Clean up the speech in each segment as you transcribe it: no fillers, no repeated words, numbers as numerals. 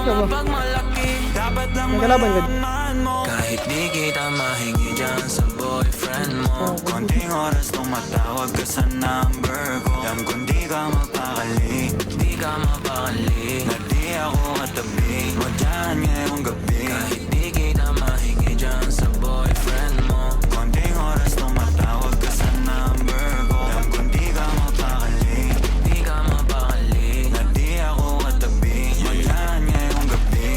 Tama. mapagmalaki. Dapat lang Nagkalaban ka. malaman mo, kahit di kita mahingi dyan sa boyfriend mo. Konting oras tumatawag ka sa number ko. Alam kung di ka mapakali, di ka mapakali, na di ako katabi mo dyan ngayong gabi. Kahit di kita mahingi dyan sa boyfriend mo. Konting oras tumatawag ka sa number ko. Alam kung di ka mapakali, di ka mapakali, na di ako katabi mo dyan ngayong gabi.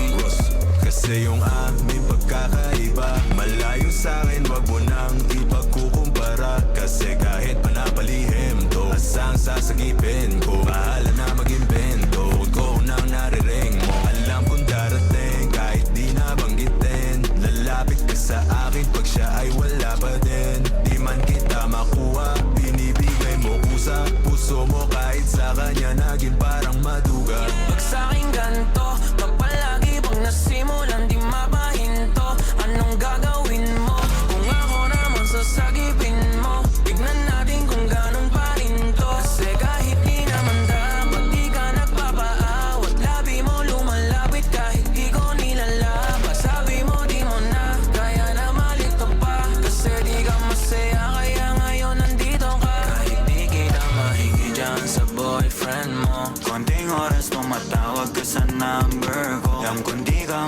Kasi yung aming pagkakaiba malayo sa'kin, wag mo nang ipagkukumpara. Kasi kahit panapalihim to, asang sasagipin ko, bahala na mag-invento. Huwag ko nang nariring mo, alam kong darating kahit di nabanggitin. Lalapit ka sa akin pag siya ay wala pa din. Di man kita makuha, binibigay mo kusa. Puso mo kahit sa kanya naging parang maduga. Pag sa'king ganto, kapag lagi pag nasimulan di mapahinto, anong gagawin mo? Kung ako naman sasagipin mo, tignan natin kung ganun pa rin to. Kasi kahit di naman dapat di ka nagpapaawat, labi mo lumalapit kahit di ko nilalabas. Sabi mo di mo na kaya na malito pa, kasi di ka masaya kaya ngayon nandito ka. Kahit di kita mahingi dyan sa boyfriend mo, konting oras tumatawag ka sa number ko. Alam kung di ka